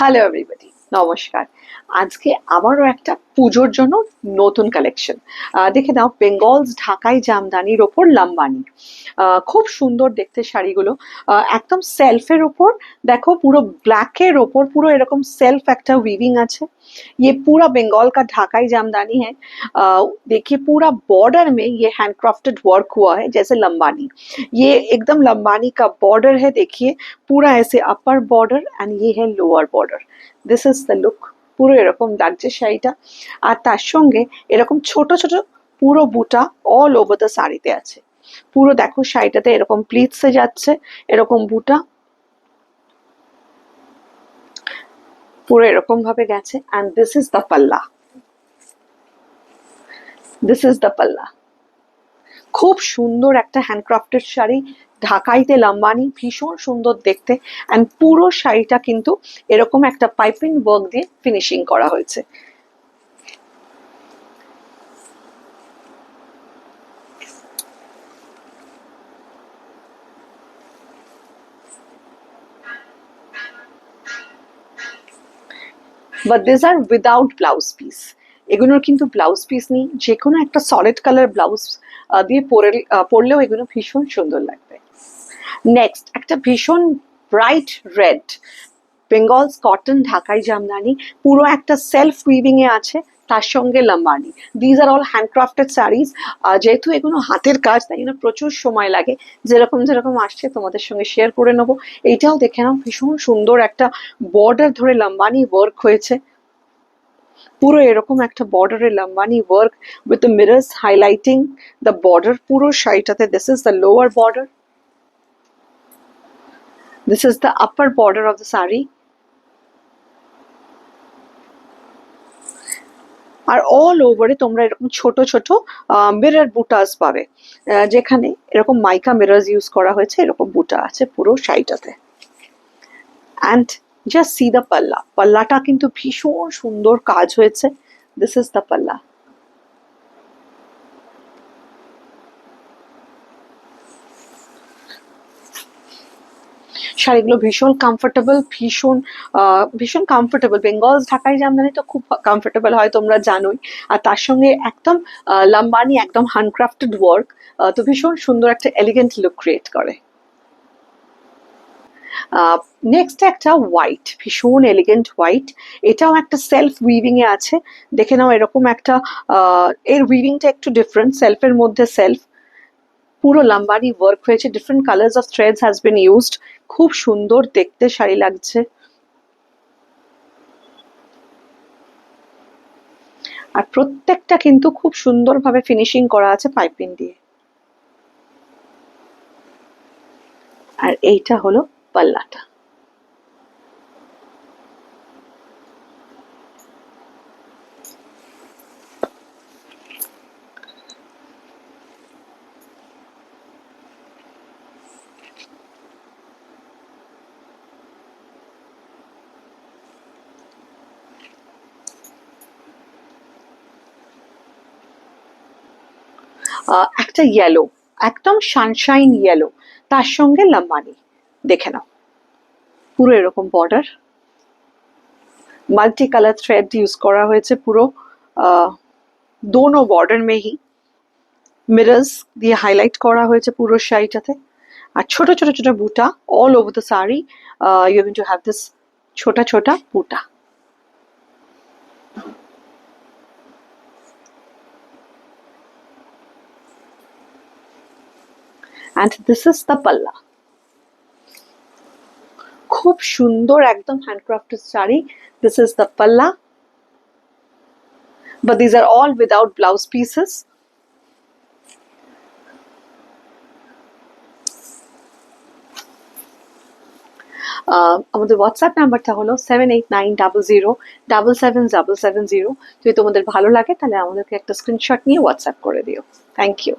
Hello everybody, নমস্কার। আজকে আবারও একটা পুজোর জন্য নতুন কালেকশন দেখে নাও। বেঙ্গলস ঢাকাই জামদানির ওপর লাম্বানি, খুব সুন্দর দেখতে শাড়িগুলো। একদম সেলফের ওপর দেখো, পুরো ব্ল্যাকের ওপর পুরো এরকম সেলফ একটা উইভিং আছে। ये पूरा बंगाल का ढाकाई जामदानी है। देखिए पूरा बॉर्डर में ये हैंडक्राफ्टेड वर्क हुआ है जैसे लंबानी। ये एकदम लंबानी का बॉर्डर है, देखिए पूरा ऐसे अपर बॉर्डर एंड ये है lower border. This is the look. পুরো এরকম লাগছে শাড়িটা। আর তার সঙ্গে এরকম ছোট ছোট পুরো বুটা অল ওভার দ্য শাড়িতে আছে। পুরো দেখো শাড়িটাতে এরকম প্লিটসে যাচ্ছে, এরকম বুটা পুরো এরকম ভাবে গেছে। এন্ড দিস ইজ দ্য পাল্লা। দিস ইজ দ্য পাল্লা। খুব সুন্দর একটা হ্যান্ডক্রাফটেড শাড়ি, ঢাকাইতে লাম্বানি, ভীষণ সুন্দর দেখতে। অ্যান্ড পুরো শাড়িটা কিন্তু এরকম একটা পাইপিং ওয়ার্ক দিয়ে ফিনিশিং করা হয়েছে। But this are without blouse piece. এগুলোর কিন্তু ব্লাউজ পিস নেই, যে কোনো একটা সলিড কালার ব্লাউজ দিয়ে পরলেও এগুলো ভীষণ সুন্দর লাগবে। নেক্সট একটা ভীষণ ব্রাইট রেড বেঙ্গলস কটন ঢাকাই জামদানি, পুরো একটা সেলফ উইভিং এ আছে, তার সঙ্গে Lambani. These are all handcrafted saris. যেহেতু এগুলো হাতের কাজ, তাই জন্য প্রচুর সময় লাগে। যেরকম যেরকম আসছে তোমাদের সঙ্গে শেয়ার করে নেবো। এইটাও দেখে নাও, ভীষণ সুন্দর একটা বর্ডার ধরে লাম্বানি ওয়ার্ক হয়েছে। পুরো এরকম একটা বর্ডারে Lambani work with the mirrors highlighting the border পুরো শাড়িটাতে। This is the lower border, this is the upper border of the saree. আর অল ওভারে তোমরা এরকম ছোট ছোট মিরর বুটাস পাবে, যেখানে এরকম মাইকা মিরর্স ইউজ করা হয়েছে, এরকম বুটা আছে পুরো শাড়িটাতে। অ্যান্ড জাস্ট সি দ্য পাল্লা। পাল্লাটা কিন্তু ভীষণ সুন্দর কাজ হয়েছে। দিস ইজ দ্য পাল্লা। শাড়িগুলো ভীষণ কমফোর্টেবল, ভীষণ কমফোর্টেবল। বেঙ্গলস ঢাকাই জামদানি তো খুব কমফোর্টেবল হয়, তোমরা জানোই। আর তার সঙ্গে একদম লাম্বানি, একদম হ্যান্ডক্রাফটেড ওয়ার্ক, তো ভীষণ সুন্দর একটা এলিগেন্ট লুক ক্রিয়েট করে। নেক্সট একটা হোয়াইট, ভীষণ এলিগেন্ট হোয়াইট। এটাও একটা সেলফ উইভিং এ আছে। দেখে নাও এরকম একটা, এর উইভিংটা একটু ডিফারেন্ট, সেলফের মধ্যে সেলফ। পুরো লাম্বানি ওয়ার্ক হয়েছে, different colours of threads has been used. খুব সুন্দর দেখতে শাড়ি লাগছে। আর প্রত্যেকটা কিন্তু খুব সুন্দরভাবে ফিনিশিং করা আছে পাইপিং দিয়ে। আর এইটা হলো পাল্লাটা। একটা ইয়েলো, একদম সানশাইন ইয়েলো, তার সঙ্গে লাম্বানি। দেখে নাও পুরো এরকম border, multi colour thread use করা হয়েছে পুরো দোনো বর্ডার में ही। মিরর্স দিয়ে হাইলাইট করা হয়েছে পুরো শাড়িটাতে। আর ছোট ছোট ছোট বুটা all over the sari. You going to have this ছোটা ছোটা বুটা। and this is the palla. খুব সুন্দর একদম handcrafted sari. This is the palla, but these are all without blouse pieces. আমাদের হোয়াটসঅ্যাপ নাম্বারটা হলো 7890077770। যদি তোমাদের ভালো লাগে তাহলে আমাদেরকে একটা স্ক্রিনশট নিয়ে হোয়াটসঅ্যাপ করে দিও। Thank you.